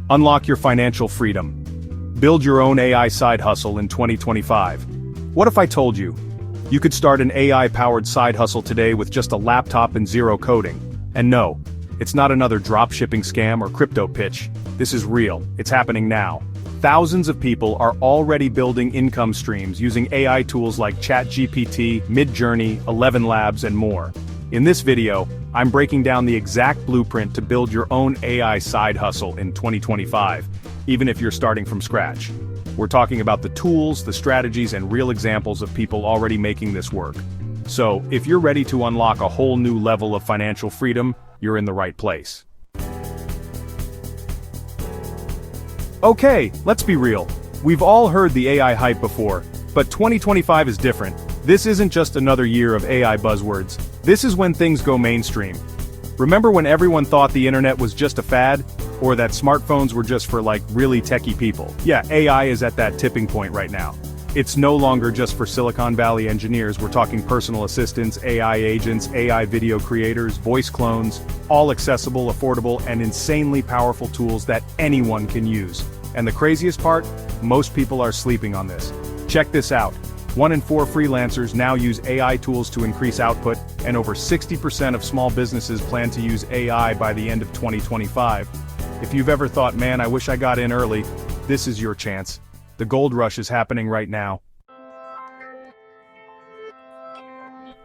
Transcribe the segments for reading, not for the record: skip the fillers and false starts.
Unlock your financial freedom. Build your own AI side hustle in 2025. What if I told you? You could start an AI-powered side hustle today with just a laptop and zero coding. And no, it's not another dropshipping scam or crypto pitch. This is real, it's happening now. Thousands of people are already building income streams using AI tools like ChatGPT, Midjourney, ElevenLabs, and more. In this video, I'm breaking down the exact blueprint to build your own AI side hustle in 2025, even if you're starting from scratch. We're talking about the tools, the strategies, and real examples of people already making this work. So, if you're ready to unlock a whole new level of financial freedom, you're in the right place. Okay, let's be real. We've all heard the AI hype before, but 2025 is different. This isn't just another year of AI buzzwords. This is when things go mainstream. Remember when everyone thought the internet was just a fad? Or that smartphones were just for really techie people? Yeah, AI is at that tipping point right now. It's no longer just for Silicon Valley engineers. We're talking personal assistants, AI agents, AI video creators, voice clones, all accessible, affordable, and insanely powerful tools that anyone can use. And the craziest part? Most people are sleeping on this. Check this out. 1 in 4 freelancers now use AI tools to increase output, and over 60% of small businesses plan to use AI by the end of 2025. If you've ever thought, man, I wish I got in early, this is your chance. The gold rush is happening right now.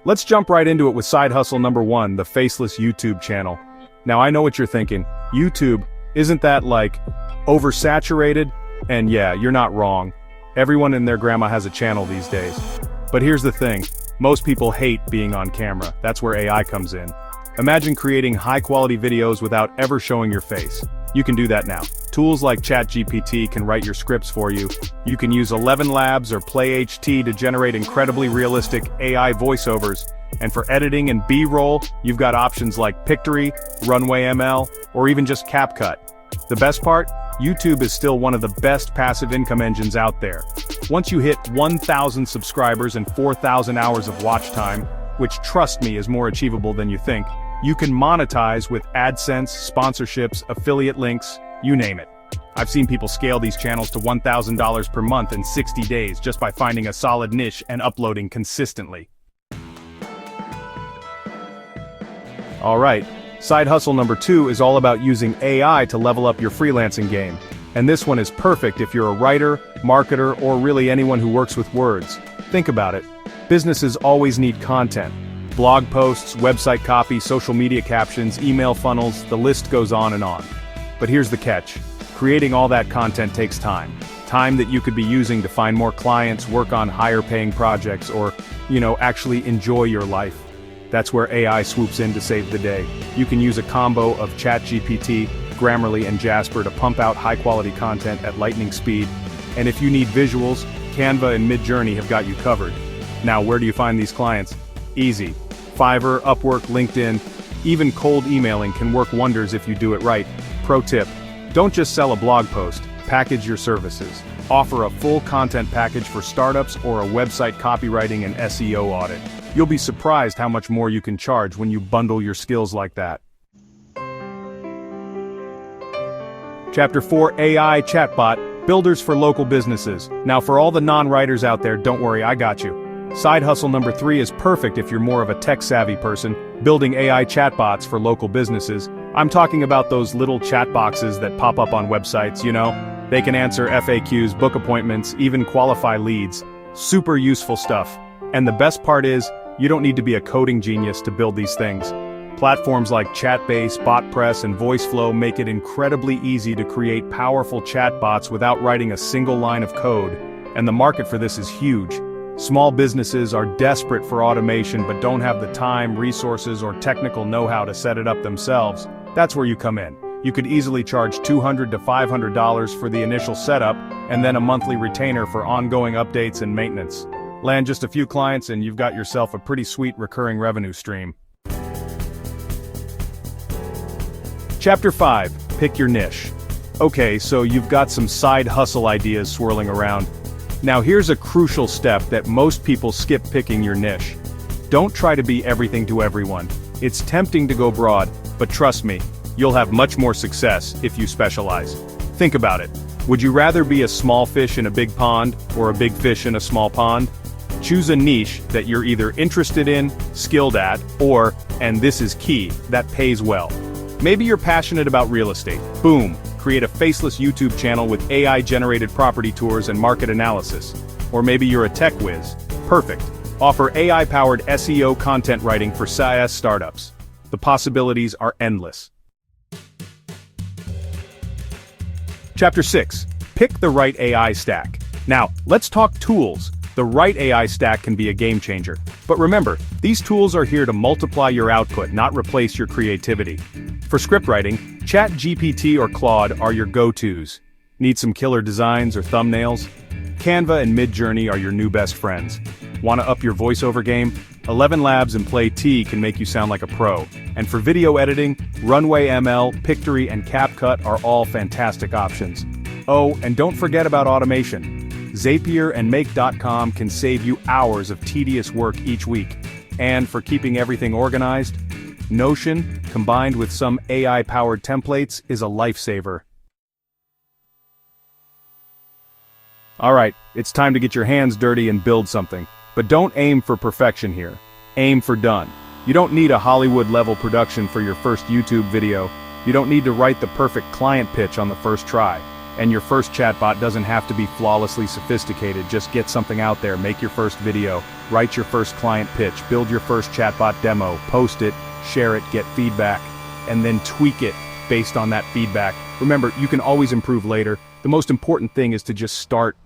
Let's jump right into it with side hustle number 1, the Faceless YouTube channel. Now I know what you're thinking. YouTube, isn't that oversaturated? And yeah, you're not wrong. Everyone and their grandma has a channel these days. But here's the thing, most people hate being on camera. That's where AI comes in. Imagine creating high-quality videos without ever showing your face. You can do that now. Tools like ChatGPT can write your scripts for you. You can use ElevenLabs or PlayHT to generate incredibly realistic AI voiceovers. And for editing and B-roll, you've got options like Pictory, Runway ML, or even just CapCut. The best part? YouTube is still one of the best passive income engines out there. Once you hit 1,000 subscribers and 4,000 hours of watch time, which trust me is more achievable than you think, you can monetize with AdSense, sponsorships, affiliate links, you name it. I've seen people scale these channels to $1,000 per month in 60 days just by finding a solid niche and uploading consistently. Alright, side hustle number 2 is all about using AI to level up your freelancing game. And this one is perfect if you're a writer, marketer, or really anyone who works with words. Think about it. Businesses always need content. Blog posts, website copy, social media captions, email funnels, the list goes on and on. But here's the catch. Creating all that content takes time. Time that you could be using to find more clients, work on higher paying projects, or, actually enjoy your life. That's where AI swoops in to save the day. You can use a combo of ChatGPT, Grammarly, and Jasper to pump out high-quality content at lightning speed. And if you need visuals, Canva and Midjourney have got you covered. Now, where do you find these clients? Easy. Fiverr, Upwork, LinkedIn, even cold emailing can work wonders if you do it right. Pro tip, don't just sell a blog post, package your services. Offer a full content package for startups or a website copywriting and SEO audit. You'll be surprised how much more you can charge when you bundle your skills like that. Chapter 4, AI Chatbot, Builders for Local Businesses. Now for all the non-writers out there, don't worry, I got you. Side hustle number 3 is perfect if you're more of a tech-savvy person, building AI chatbots for local businesses. I'm talking about those little chat boxes that pop up on websites, They can answer FAQs, book appointments, even qualify leads. Super useful stuff. And the best part is, you don't need to be a coding genius to build these things. Platforms like Chatbase, BotPress, and VoiceFlow make it incredibly easy to create powerful chatbots without writing a single line of code. And the market for this is huge. Small businesses are desperate for automation but don't have the time, resources, or technical know-how to set it up themselves. That's where you come in. You could easily charge $200 to $500 for the initial setup, and then a monthly retainer for ongoing updates and maintenance. Land just a few clients and you've got yourself a pretty sweet recurring revenue stream. Chapter 5, Pick Your Niche. Okay, so you've got some side hustle ideas swirling around. Now here's a crucial step that most people skip: picking your niche. Don't try to be everything to everyone. It's tempting to go broad, but trust me, you'll have much more success if you specialize. Think about it. Would you rather be a small fish in a big pond, or a big fish in a small pond? Choose a niche that you're either interested in, skilled at, or, and this is key, that pays well. Maybe you're passionate about real estate. Boom! Create a faceless YouTube channel with AI-generated property tours and market analysis. Or maybe you're a tech whiz. Perfect. Offer AI-powered SEO content writing for SaaS startups. The possibilities are endless. Chapter 6. Pick the right AI stack. Now, let's talk tools. The right AI stack can be a game changer. But remember, these tools are here to multiply your output, not replace your creativity. For script writing, ChatGPT or Claude are your go-tos. Need some killer designs or thumbnails? Canva and Midjourney are your new best friends. Want to up your voiceover game? ElevenLabs and Play T can make you sound like a pro. And for video editing, Runway ML, Pictory, and CapCut are all fantastic options. Oh, and don't forget about automation. Zapier and Make.com can save you hours of tedious work each week. And for keeping everything organized, Notion, combined with some AI-powered templates, is a lifesaver. Alright, it's time to get your hands dirty and build something. But don't aim for perfection here. Aim for done. You don't need a Hollywood-level production for your first YouTube video. You don't need to write the perfect client pitch on the first try. And your first chatbot doesn't have to be flawlessly sophisticated. Just get something out there, make your first video, write your first client pitch, build your first chatbot demo, post it, share it, get feedback, and then tweak it based on that feedback. Remember, you can always improve later. The most important thing is to just start.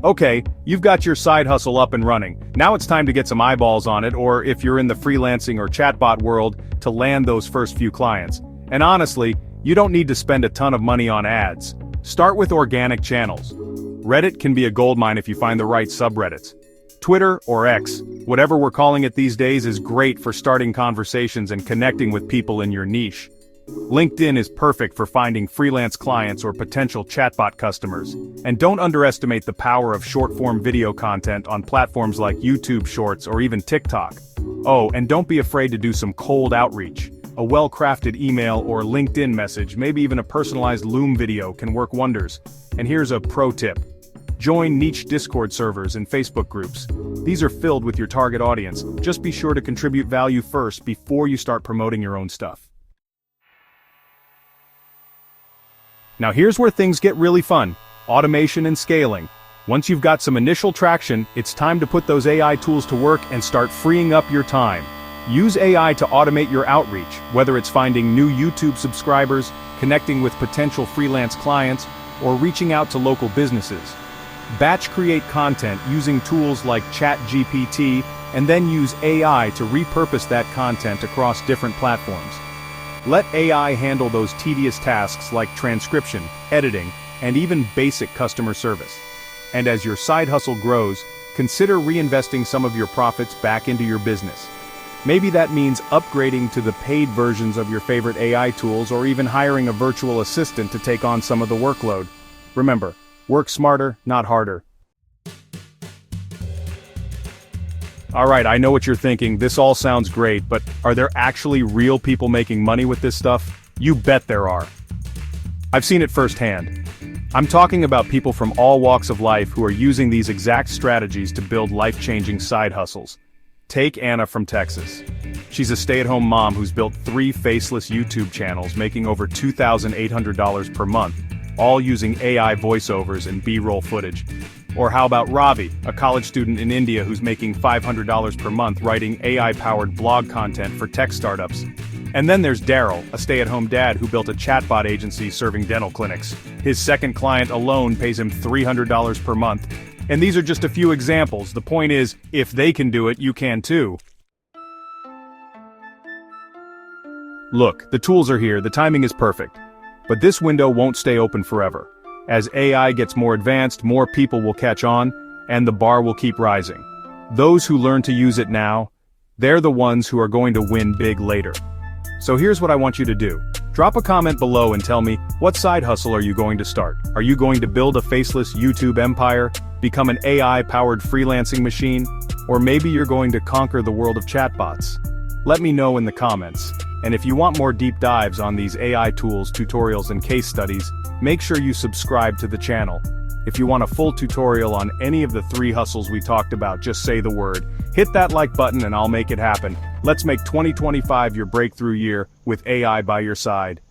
Okay, you've got your side hustle up and running. Now it's time to get some eyeballs on it, or if you're in the freelancing or chatbot world, to land those first few clients. And honestly, you don't need to spend a ton of money on ads. Start with organic channels. Reddit can be a goldmine if you find the right subreddits. Twitter, or X, whatever we're calling it these days, is great for starting conversations and connecting with people in your niche. LinkedIn is perfect for finding freelance clients or potential chatbot customers. And don't underestimate the power of short-form video content on platforms like YouTube Shorts or even TikTok. Oh, and don't be afraid to do some cold outreach. A well-crafted email or LinkedIn message, maybe even a personalized Loom video can work wonders. And here's a pro tip. Join niche Discord servers and Facebook groups. These are filled with your target audience. Just be sure to contribute value first before you start promoting your own stuff. Now here's where things get really fun. Automation and scaling. Once you've got some initial traction, it's time to put those AI tools to work and start freeing up your time. Use AI to automate your outreach, whether it's finding new YouTube subscribers, connecting with potential freelance clients, or reaching out to local businesses. Batch create content using tools like ChatGPT, and then use AI to repurpose that content across different platforms. Let AI handle those tedious tasks like transcription, editing, and even basic customer service. And as your side hustle grows, consider reinvesting some of your profits back into your business. Maybe that means upgrading to the paid versions of your favorite AI tools, or even hiring a virtual assistant to take on some of the workload. Remember, work smarter, not harder. Alright, I know what you're thinking, this all sounds great, but are there actually real people making money with this stuff? You bet there are. I've seen it firsthand. I'm talking about people from all walks of life who are using these exact strategies to build life-changing side hustles. Take Anna from Texas. She's a stay-at-home mom who's built 3 faceless YouTube channels, making over $2,800 per month, all using AI voiceovers and B-roll footage. Or how about Ravi, a college student in India who's making $500 per month writing AI-powered blog content for tech startups. And then there's Daryl, a stay-at-home dad who built a chatbot agency serving dental clinics. His second client alone pays him $300 per month. And these are just a few examples. The point is, if they can do it, you can too. Look, the tools are here, the timing is perfect. But this window won't stay open forever. As AI gets more advanced, more people will catch on, and the bar will keep rising. Those who learn to use it now, they're the ones who are going to win big later. So here's what I want you to do. Drop a comment below and tell me, what side hustle are you going to start? Are you going to build a faceless YouTube empire, become an AI-powered freelancing machine, or maybe you're going to conquer the world of chatbots? Let me know in the comments. And if you want more deep dives on these AI tools, tutorials and case studies, make sure you subscribe to the channel. If you want a full tutorial on any of the 3 hustles we talked about, just say the word. Hit that like button and I'll make it happen. Let's make 2025 your breakthrough year with AI by your side.